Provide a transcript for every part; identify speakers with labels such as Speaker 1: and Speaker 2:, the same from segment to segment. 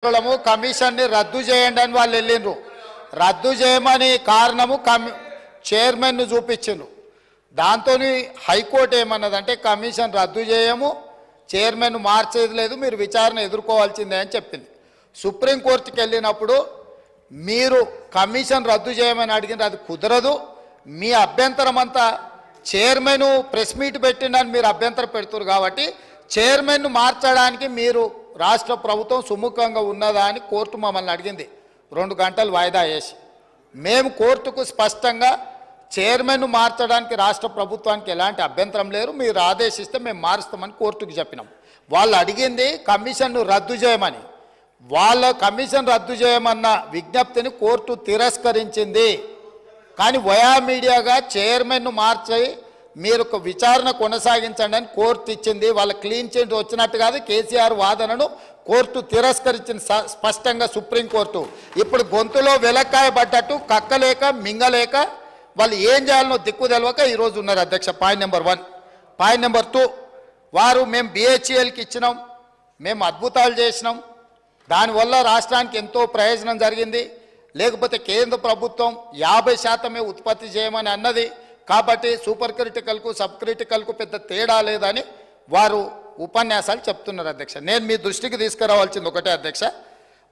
Speaker 1: Commission ని రద్దు చేయండి అని వాళ్ళు వెళ్ళిండ్రు. రద్దు చేయమని కారణము చైర్మన్ ను చూపించిండ్రు. దాంతో హైకోర్టు ఏమన్నదంటే కమిషన్ రద్దు చేయము, చైర్మన్ మార్చేది లేదు, మీరు విచారణ ఎదుర్కోవాల్సిందే అని చెప్పింది. సుప్రీంకోర్టుకి వెళ్ళినప్పుడు మీరు కమిషన్ రద్దు చేయమని అడిగిన అది కుదరదు, మీ అభ్యంతరం అంతా చైర్మన్ ప్రెస్ మీట్ పెట్టిండని మీరు అభ్యంతరం పెడుతున్నారు కాబట్టి చైర్మన్ మార్చడానికి మీరు రాష్ట్ర ప్రభుత్వం సుముఖంగా ఉన్నదా అని కోర్టు మమ్మల్ని అడిగింది. 2 గంటలు వాయిదా వేసి మేము కోర్టుకు స్పష్టంగా చైర్మన్ మార్చడానికి రాష్ట్ర ప్రభుత్వానికి ఎలాంటి అభ్యంతరం లేదు, మీరు ఆదేశిస్తే మేము మారుస్తామని కోర్టుకు చెప్పినాం. వాళ్ళు అడిగింది కమిషన్ను రద్దు చేయమని. వాళ్ళ కమిషన్ రద్దు చేయమన్న విజ్ఞప్తిని కోర్టు తిరస్కరించింది. కానీ వయా మీడియాగా చైర్మన్ను మార్చి మీరు ఒక విచారణ కొనసాగించండి అని కోర్టు ఇచ్చింది. వాళ్ళ క్లీన్ చిట్ వచ్చినట్టు కాదు, కేసీఆర్ వాదనను కోర్టు తిరస్కరించింది స్పష్టంగా సుప్రీంకోర్టు. ఇప్పుడు గొంతులో వెలక్కాయ పడ్డట్టు కక్కలేక మింగలేక వాళ్ళు ఏం చేయాలనో దిక్కు తెలవక ఈరోజు ఉన్నారు అధ్యక్ష. Point number 1. పాయింట్ నెంబర్ 2, వారు మేము BHELకి ఇచ్చినాం, మేము అద్భుతాలు చేసినాం, దానివల్ల రాష్ట్రానికి ఎంతో ప్రయోజనం జరిగింది, లేకపోతే కేంద్ర ప్రభుత్వం 50% ఉత్పత్తి చేయమని అన్నది కాబట్టి సూపర్ క్రిటికల్కు సబ్ క్రిటికల్కు పెద్ద తేడా లేదని వారు ఉపన్యాసాలు చెప్తున్నారు అధ్యక్ష. నేను మీ దృష్టికి తీసుకురావాల్సింది ఒకటే అధ్యక్ష,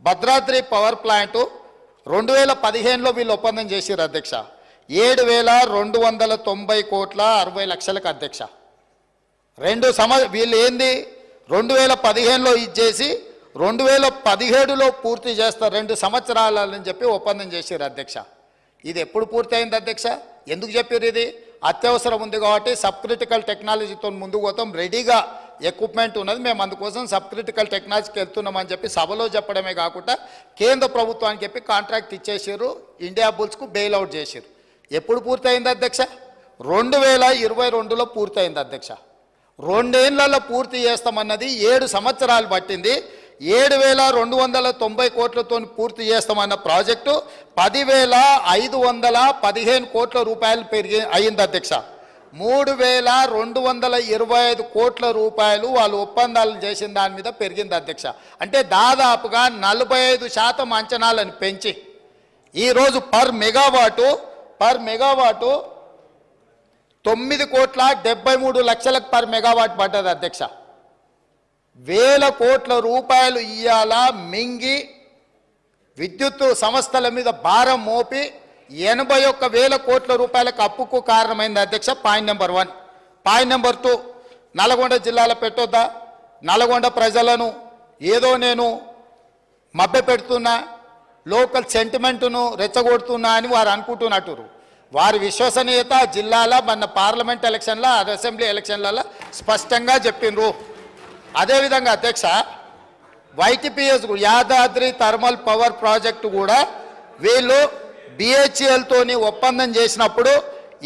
Speaker 1: భద్రాద్రి పవర్ ప్లాంటు 2015లో వీళ్ళు ఒప్పందం చేశారు అధ్యక్ష. 7,290 కోట్ల 60 లక్షలకు అధ్యక్ష. వీళ్ళు ఏంది 2015లో ఇచ్చేసి 2017లో పూర్తి చేస్తారు, 2 సంవత్సరాలని చెప్పి ఒప్పందం చేశారు అధ్యక్ష. ఇది ఎప్పుడు పూర్తి అయింది అధ్యక్ష? ఎందుకు చెప్పారు? ఇది అత్యవసరం ఉంది కాబట్టి సబ్ క్రిటికల్ టెక్నాలజీతో ముందుకు పోతాం, రెడీగా ఎక్విప్మెంట్ ఉన్నది, మేము అందుకోసం సబ్ క్రిటికల్ టెక్నాలజీకి వెళ్తున్నామని చెప్పి సభలో చెప్పడమే కాకుండా కేంద్ర ప్రభుత్వానికి చెప్పి కాంట్రాక్ట్ ఇచ్చేసారు, ఇండియా బుల్స్కు బెయిల్అవుట్ చేశారు. ఎప్పుడు పూర్తయింది అధ్యక్ష? 2022లో పూర్తయింది అధ్యక్ష. 2 ఏళ్లలో పూర్తి చేస్తామన్నది 7 సంవత్సరాలు పట్టింది. 7,290 కోట్లతో పూర్తి చేస్తామన్న ప్రాజెక్టు 10,515 కోట్ల రూపాయలు అయింది అధ్యక్ష. 3,225 కోట్ల రూపాయలు వాళ్ళు ఒప్పందాలు చేసిన దాని మీద పెరిగింది అధ్యక్ష. అంటే దాదాపుగా 45% అంచనాలను పెంచి ఈరోజు పర్ మెగావాటు 9,73,00,000 పర్ మెగావాట్ పడ్డది అధ్యక్ష. 1,000 కోట్ల రూపాయలు ఇయ్యాల మింగి విద్యుత్ సంస్థల మీద భారం మోపి 81,000 కోట్ల రూపాయలకు అప్పుకు కారణమైంది అధ్యక్ష. Point number 1. Point number 2, Nalgonda జిల్లాలో పెట్టొద్దా? నల్గొండ ప్రజలను ఏదో నేను మభ్య పెడుతున్నా, లోకల్ సెంటిమెంటును రెచ్చగొడుతున్నా అని వారు అనుకుంటున్నట్టు. వారి విశ్వసనీయత జిల్లాల మన పార్లమెంట్ ఎలక్షన్ల అసెంబ్లీ ఎలక్షన్లలో స్పష్టంగా చెప్పిండ్రు. అదేవిధంగా అధ్యక్ష YTPS Yadadri thermal power project కూడా వీళ్ళు BHELతోని ఒప్పందం చేసినప్పుడు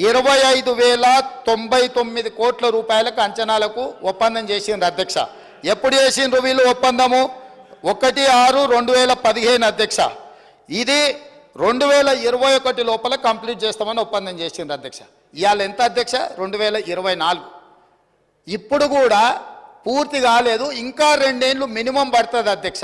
Speaker 1: 25,099 కోట్ల రూపాయలకు అంచనాలకు ఒప్పందం చేసిండ్రు అధ్యక్ష. ఎప్పుడు చేసిండ్రు వీళ్ళు ఒప్పందము? 1/6/2015 అధ్యక్ష. ఇది 2021 లోపల కంప్లీట్ చేస్తామని ఒప్పందం చేసిండ్రు అధ్యక్ష. ఇవాళ ఎంత అధ్యక్ష? 2024. ఇప్పుడు కూడా పూర్తి కాలేదు, ఇంకా 2 ఏళ్ళు మినిమం పడుతుంది అధ్యక్ష.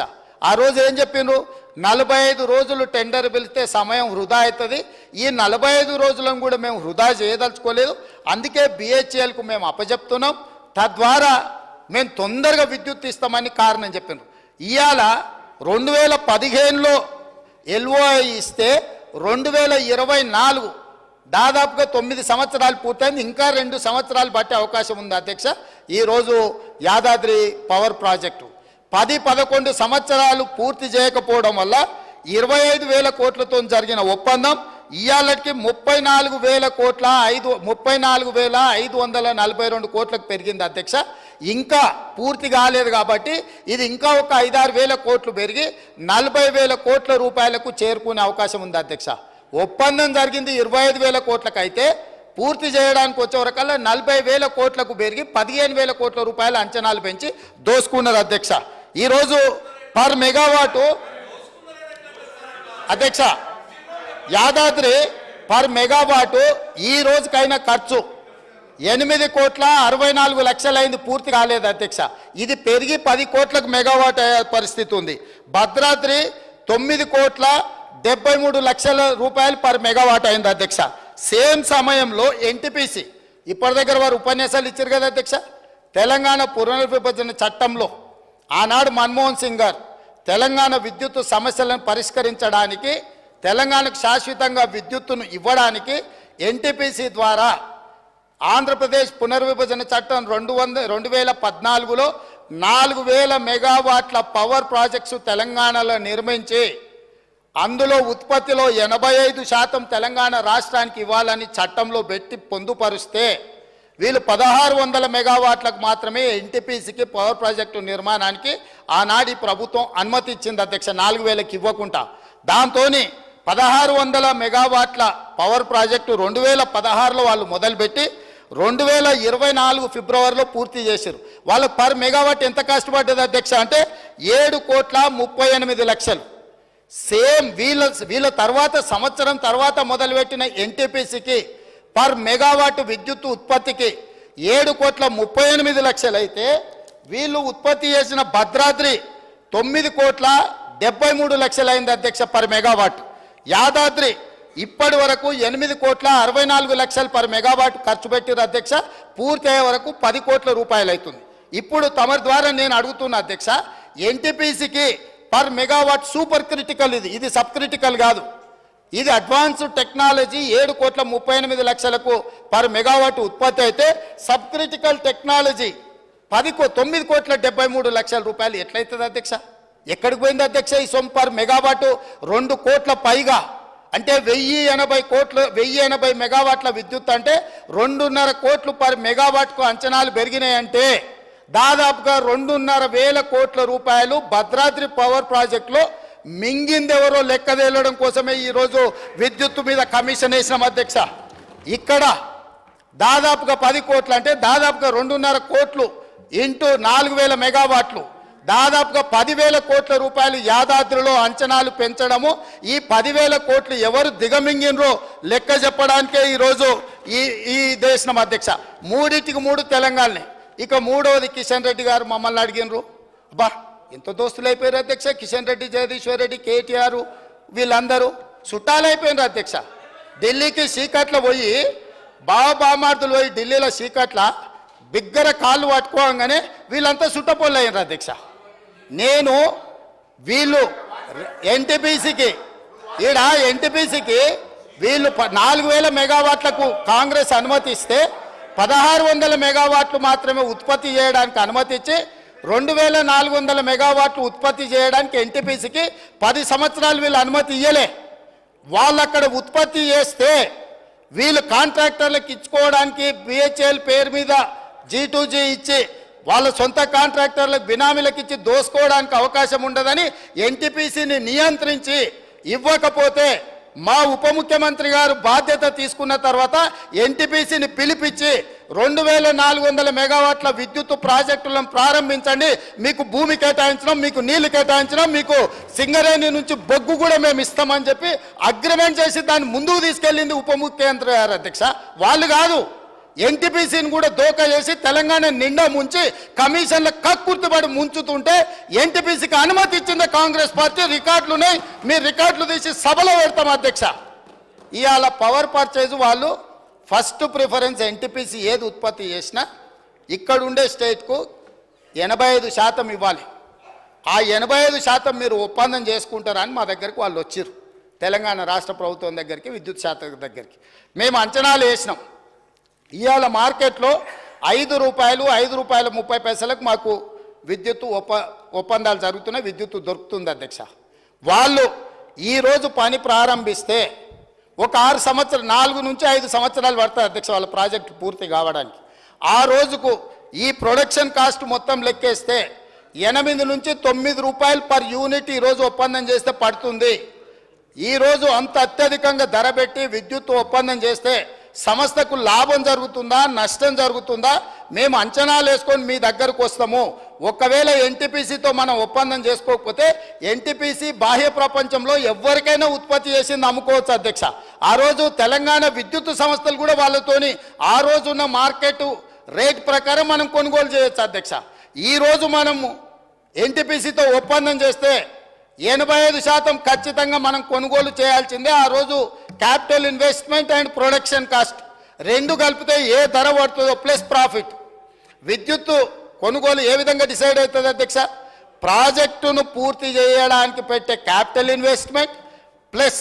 Speaker 1: ఆ రోజు ఏం చెప్పిండ్రు? 45 రోజులు టెండర్ పిలిస్తే సమయం వృధా అవుతుంది, ఈ 45 రోజులను కూడా మేము వృధా చేయదలుచుకోలేదు, అందుకే BHELకు మేము అప్పచెప్తున్నాం, తద్వారా మేము తొందరగా విద్యుత్ ఇస్తామని కారణం చెప్పిండ్రు. ఇవాళ 2015లో LOI ఇస్తే 2024 దాదాపుగా 9 సంవత్సరాలు పూర్తయింది, ఇంకా 2 సంవత్సరాలు పట్టే అవకాశం ఉంది అధ్యక్ష. ఈరోజు యాదాద్రి పవర్ ప్రాజెక్టు 10-11 సంవత్సరాలు పూర్తి చేయకపోవడం వల్ల 25,000 కోట్లతో జరిగిన ఒప్పందం ఇవాళకి 34,542 కోట్లకు పెరిగింది అధ్యక్ష. ఇంకా పూర్తి కాలేదు కాబట్టి ఇది ఇంకా ఒక 5-6 కోట్లు పెరిగి 40,000 కోట్ల రూపాయలకు చేరుకునే అవకాశం ఉంది అధ్యక్ష. ఒప్పందం జరిగింది 25,000 కోట్లకు అయితే పూర్తి చేయడానికి వచ్చే వరకల్లా 40,000 కోట్లకు పెరిగి 15,000 కోట్ల రూపాయల అంచనాలు పెంచి దోసుకున్నారు అధ్యక్ష. ఈరోజు పర్ మెగావాటు అధ్యక్ష యాదాద్రి పర్ మెగావాటు ఈ రోజుకైనా ఖర్చు 8,64,00,000 అయింది, పూర్తి కాలేదు అధ్యక్ష. ఇది పెరిగి 10 కోట్లకు మెగావాట్ అయ్యే పరిస్థితి ఉంది. భద్రాద్రి 9,73,00,000 రూపాయలు పర్ మెగావాట్ అయింది అధ్యక్ష. సేమ్ సమయంలో ఎన్టీపీసీ ఇప్పటి దగ్గర వారు ఉపన్యాసాలు ఇచ్చారు కదా అధ్యక్ష. తెలంగాణ పునర్విభజన చట్టంలో ఆనాడు మన్మోహన్ సింగ్ గారు తెలంగాణ విద్యుత్ సమస్యలను పరిష్కరించడానికి, తెలంగాణకు శాశ్వతంగా విద్యుత్తును ఇవ్వడానికి ఎన్టీపీసీ ద్వారా ఆంధ్రప్రదేశ్ పునర్విభజన చట్టం 2014లో 4,000 మెగావాట్ల పవర్ ప్రాజెక్ట్స్ తెలంగాణలో నిర్మించి అందులో ఉత్పత్తిలో 85% తెలంగాణ రాష్ట్రానికి ఇవ్వాలని చట్టంలో పెట్టి పొందుపరిస్తే వీళ్ళు 1,600 మెగావాట్లకు మాత్రమే ఎన్టీపీసీకి పవర్ ప్రాజెక్టు నిర్మాణానికి ఆనాటి ప్రభుత్వం అనుమతి ఇచ్చింది అధ్యక్ష, 4,000కి ఇవ్వకుండా. దాంతో 1,600 మెగావాట్ల పవర్ ప్రాజెక్టు 2016లో వాళ్ళు మొదలుపెట్టి 2024 ఫిబ్రవరిలో పూర్తి చేశారు. వాళ్ళు పర్ మెగావాట్ ఎంత కష్టపడ్డది అధ్యక్ష అంటే 7,38,00,000. సేమ్ వీళ్ళ తర్వాత సంవత్సరం తర్వాత మొదలుపెట్టిన ఎన్టీపీసీకి పర్ మెగావాట్ విద్యుత్ ఉత్పత్తికి 7,38,00,000 అయితే వీళ్ళు ఉత్పత్తి చేసిన భద్రాద్రి 9,73,00,000 అయింది అధ్యక్ష పర్ మెగావాట్. యాదాద్రి ఇప్పటి వరకు 8,64,00,000 పర్ మెగావాట్ ఖర్చు పెట్టిన అధ్యక్ష, పూర్తి అయ్యే వరకు 10 కోట్ల రూపాయలు అవుతుంది. ఇప్పుడు తమరి ద్వారా నేను అడుగుతున్న అధ్యక్ష, ఎన్టీపీసీకి పర్ మెగావాట్ సూపర్ క్రిటికల్, ఇది సబ్ క్రిటికల్ కాదు, ఇది అడ్వాన్స్డ్ టెక్నాలజీ 7,38,00,000కు పర్ మెగావాట్ ఉత్పత్తి అయితే సబ్ క్రిటికల్ టెక్నాలజీ 9,73,00,000 రూపాయలు ఎట్లయితుంది అధ్యక్ష? ఎక్కడికి పోయింది అధ్యక్ష ఈ సొమ్ము? పర్ మెగావాట్ 2 కోట్ల పైగా అంటే 1,080 మెగావాట్ల విద్యుత్ అంటే 2.5 కోట్లు పర్ మెగావాట్కు అంచనాలు పెరిగినాయంటే దాదాపుగా 2,500 కోట్ల రూపాయలు భద్రాద్రి పవర్ ప్రాజెక్టులో మింగిందెవరో లెక్క తేలడం కోసమే ఈరోజు విద్యుత్తు మీద కమిషన్ వేసినాం అధ్యక్ష. ఇక్కడ దాదాపుగా 10 కోట్లు అంటే దాదాపుగా 2.5 కోట్లు ఇంటూ 4,000 మెగావాట్లు, దాదాపుగా 10,000 కోట్ల రూపాయలు యాదాద్రిలో అంచనాలు పెంచడము. ఈ 10,000 కోట్లు ఎవరు దిగమింగినరో లెక్క చెప్పడానికే ఈరోజు ఈ దేశం అధ్యక్ష. 3 తెలంగాణనే. ఇక మూడవది కిషన్ రెడ్డి గారు మమ్మల్ని అడిగినరు. బా ఎంత దోస్తులు అయిపోయారు అధ్యక్ష, కిషన్ రెడ్డి, జగదీశ్వర్ రెడ్డి, కేటీఆర్ వీళ్ళందరూ చుట్టాలు అయిపోయినారు అధ్యక్ష. ఢిల్లీకి సీకట్లో పోయి బామార్దులు పోయి ఢిల్లీలో సీకట్ల బిగ్గర కాళ్ళు పట్టుకోగానే వీళ్ళంతా చుట్టపోళ్ళు అయినారు అధ్యక్ష. నేను వీళ్ళు ఎన్టీపీసీకి వీళ్ళు 4,000 మెగావాట్లకు కాంగ్రెస్ అనుమతి ఇస్తే 1,600 మెగావాట్లు మాత్రమే ఉత్పత్తి చేయడానికి అనుమతి ఇచ్చి 2,400 మెగావాట్లు ఉత్పత్తి చేయడానికి ఎన్టీపీసీకి 10 సంవత్సరాలు వీళ్ళు అనుమతి ఇయ్యలే. వాళ్ళు అక్కడ ఉత్పత్తి చేస్తే వీళ్ళు కాంట్రాక్టర్లకు ఇచ్చుకోవడానికి బిహెచ్ఎల్ పేరు మీద G2G ఇచ్చి వాళ్ళ సొంత కాంట్రాక్టర్లకు బినామీలకు ఇచ్చి దోసుకోవడానికి అవకాశం ఉండదని ఎన్టీపీసీని నియంత్రించి ఇవ్వకపోతే మా ఉప ముఖ్యమంత్రి గారు బాధ్యత తీసుకున్న తర్వాత ఎన్టీపీసీని పిలిపించి 2,400 మెగావాట్ల విద్యుత్ ప్రాజెక్టులను ప్రారంభించండి, మీకు భూమి కేటాయించడం, మీకు నీళ్లు కేటాయించడం, మీకు సింగరేణి నుంచి బొగ్గు కూడా మేము ఇస్తామని చెప్పి అగ్రిమెంట్ చేసి దాన్ని ముందుకు తీసుకెళ్ళింది ఉప ముఖ్యమంత్రి గారు అధ్యక్ష. వాళ్ళు కాదు, ఎన్టీపీసీని కూడా దోకా చేసి తెలంగాణ నిండా ముంచి కమిషన్ల కక్కుర్తిపడి ముంచుతుంటే ఎన్టీపీసీకి అనుమతి ఇచ్చింది కాంగ్రెస్ పార్టీ. రికార్డులునే, మీరు రికార్డులు తీసి సభలో పెడతాం అధ్యక్ష. ఇవాళ పవర్ పర్చేజ్ వాళ్ళు ఫస్ట్ ప్రిఫరెన్స్ ఎన్టీపీసీ ఏది ఉత్పత్తి చేసినా ఇక్కడ ఉండే స్టేట్కు 85% ఇవ్వాలి. ఆ 85% మీరు ఒప్పందం చేసుకుంటారని మా దగ్గరికి వాళ్ళు వచ్చారు, తెలంగాణ రాష్ట్ర ప్రభుత్వం దగ్గరికి, విద్యుత్ శాఖ దగ్గరికి. మేము అంచనాలు వేసినాం. ఇవాళ మార్కెట్లో ₹5.30 మాకు విద్యుత్తు ఒప్పందాలు జరుగుతున్నాయి, విద్యుత్తు దొరుకుతుంది అధ్యక్ష. వాళ్ళు ఈరోజు పని ప్రారంభిస్తే ఒక 4 నుంచి 5 సంవత్సరాలు పడుతుంది అధ్యక్ష వాళ్ళ ప్రాజెక్టు పూర్తి కావడానికి. ఆ రోజుకు ఈ ప్రొడక్షన్ కాస్ట్ మొత్తం లెక్కేస్తే 8 నుంచి 9 రూపాయలు పర్ యూనిట్ ఈరోజు ఒప్పందం చేస్తే పడుతుంది. ఈరోజు అంత అత్యధికంగా ధర పెట్టి విద్యుత్ ఒప్పందం చేస్తే సంస్థకు లాభం జరుగుతుందా నష్టం జరుగుతుందా మేము అంచనాలు వేసుకొని మీ దగ్గరకు వస్తాము. ఒకవేళ ఎన్టీపీసీతో మనం ఒప్పందం చేసుకోకపోతే ఎన్టీపీసీ బాహ్య ప్రపంచంలో ఎవరికైనా ఉత్పత్తి చేసింది అమ్ముకోవచ్చు అధ్యక్ష. ఆ రోజు తెలంగాణ విద్యుత్ సంస్థలు కూడా వాళ్ళతోని ఆ రోజున్న మార్కెట్ రేట్ ప్రకారం మనం కొనుగోలు చేయొచ్చు అధ్యక్ష. ఈరోజు మనము ఎన్టీపీసీతో ఒప్పందం చేస్తే 85% ఖచ్చితంగా మనం కొనుగోలు చేయాల్సిందే. ఆ రోజు capital investment and production cost రెండు కలిపితే ఏ ధర పడుతుందో ప్లస్ ప్రాఫిట్. విద్యుత్ కొనుగోలు ఏ విధంగా డిసైడ్ అవుతుంది అధ్యక్ష? ప్రాజెక్టును పూర్తి చేయడానికి పెట్టే క్యాపిటల్ ఇన్వెస్ట్మెంట్ ప్లస్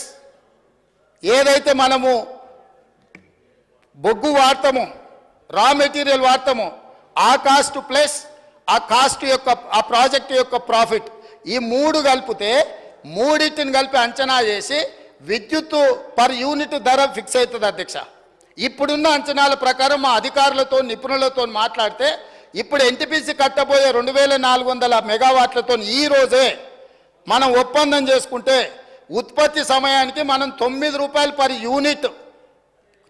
Speaker 1: ఏదైతే మనము బొగ్గు వాడతామో రా మెటీరియల్ వాడతామో ఆ కాస్ట్ ప్లస్ ఆ కాస్ట్ యొక్క ఆ ప్రాజెక్ట్ యొక్క ప్రాఫిట్ ఈ మూడు కలిపితే మూడింటిని కలిపి అంచనా చేసి విద్యుత్ పర్ యూనిట్ ధర ఫిక్స్ అవుతుంది అధ్యక్ష. ఇప్పుడున్న అంచనాల ప్రకారం మా అధికారులతో నిపుణులతో మాట్లాడితే ఇప్పుడు ఎన్టీపీసీ కట్టబోయే 2400 మెగావాట్లతో ఈ రోజే మనం ఒప్పందం చేసుకుంటే ఉత్పత్తి సమయానికి మనం 9 రూపాయలు పర్ యూనిట్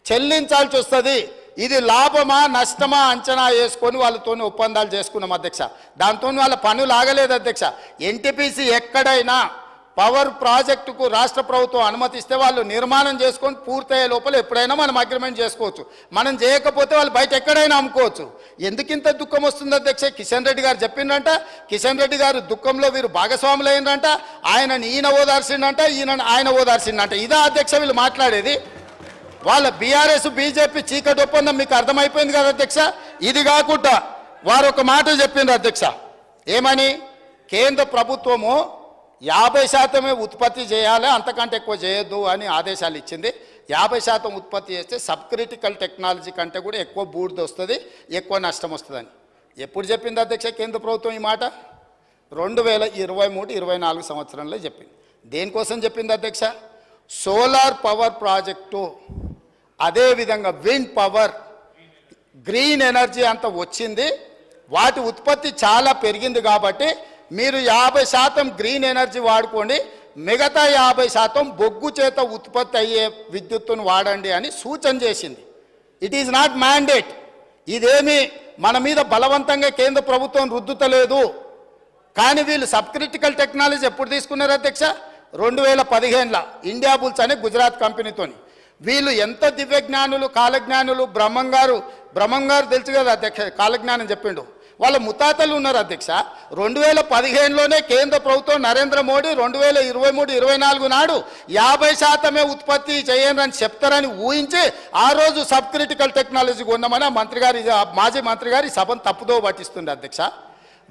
Speaker 1: చెల్లించాల్సి వస్తుంది. ఇది లాభమా నష్టమా అంచనా వేసుకొని వాళ్ళతో ఒప్పందాలు చేసుకున్నాం అధ్యక్ష. దాంతో వాళ్ళ పనులు ఆగలేదు అధ్యక్ష. ఎన్టీపీసీ ఎక్కడైనా పవర్ ప్రాజెక్టుకు రాష్ట్ర ప్రభుత్వం అనుమతిస్తే వాళ్ళు నిర్మాణం చేసుకొని పూర్తయ్యే లోపల ఎప్పుడైనా మనం అగ్రిమెంట్ చేసుకోవచ్చు. మనం చేయకపోతే వాళ్ళు బయట ఎక్కడైనా అమ్ముకోవచ్చు. ఎందుకింత దుఃఖం వస్తుంది అధ్యక్ష? కిషన్ రెడ్డి గారు చెప్పిండంట, కిషన్ రెడ్డి గారు దుఃఖంలో వీరు భాగస్వాములు అయినరంట, ఈయన ఓదార్సిండంట, ఆయన ఓదార్సిండంట. ఇదా అధ్యక్ష వీళ్ళు మాట్లాడేది? వాళ్ళ బీఆర్ఎస్ బీజేపీ చీకటి ఒప్పందం మీకు అర్థమైపోయింది కదా అధ్యక్ష. ఇది కాకుండా వారు ఒక మాట చెప్పిండ్రు అధ్యక్ష. ఏమని? కేంద్ర ప్రభుత్వము 50% ఉత్పత్తి చేయాలి, అంతకంటే ఎక్కువ చేయొద్దు అని ఆదేశాలు ఇచ్చింది. 50% ఉత్పత్తి చేస్తే సబ్ క్రిటికల్ టెక్నాలజీ కంటే కూడా ఎక్కువ బూడిద వస్తుంది, ఎక్కువ నష్టం వస్తుందని ఎప్పుడు చెప్పింది అధ్యక్ష కేంద్ర ప్రభుత్వం ఈ మాట? 2023-24 సంవత్సరంలో చెప్పింది. దేనికోసం చెప్పింది అధ్యక్ష? సోలార్ పవర్ ప్రాజెక్టు, అదేవిధంగా విండ్ పవర్, గ్రీన్ ఎనర్జీ అంత వచ్చింది, వాటి ఉత్పత్తి చాలా పెరిగింది కాబట్టి మీరు 50% గ్రీన్ ఎనర్జీ వాడుకోండి, మిగతా 50% బొగ్గు చేత ఉత్పత్తి అయ్యే విద్యుత్తును వాడండి అని సూచన చేసింది. It is not mandate. ఇదేమి మన మీద బలవంతంగా కేంద్ర ప్రభుత్వం రుద్దుతలేదు. కానీ వీళ్ళు సబ్ క్రిటికల్ టెక్నాలజీ ఎప్పుడు తీసుకున్నారు అధ్యక్ష? 2015లో ఇండియా బుల్స్ అనే గుజరాత్ కంపెనీతోని. వీళ్ళు ఎంత దివ్యజ్ఞానులు, కాలజ్ఞానులు. బ్రహ్మం గారు తెలుసు కదా అధ్యక్ష, కాలజ్ఞానం చెప్పిండు. వాళ్ళ ముతాతలు ఉన్నారు అధ్యక్ష. 2015లోనే కేంద్ర ప్రభుత్వం నరేంద్ర మోడీ 2023-24 నాడు 50% ఉత్పత్తి చేయండి అని చెప్తారని ఊహించి ఆ రోజు సబ్ క్రిటికల్ టెక్నాలజీ కొన్నామని మాజీ మంత్రి గారి సభను తప్పుదో పట్టిస్తుంది అధ్యక్ష.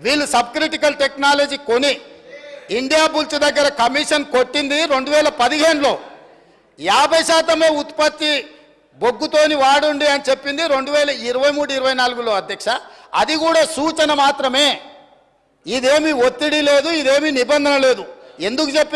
Speaker 1: వీళ్ళు సబ్ క్రిటికల్ టెక్నాలజీ కొని ఇండియా బుల్స్ దగ్గర కమిషన్ కొట్టింది 2015లో. 50% ఉత్పత్తి బొగ్గుతోని వాడుండి అని చెప్పింది 2023-24లో అధ్యక్ష. అది కూడా సూచన మాత్రమే, ఇదేమి ఒత్తిడి లేదు, ఇదేమి నిబంధన లేదు. ఎందుకు చెప్పి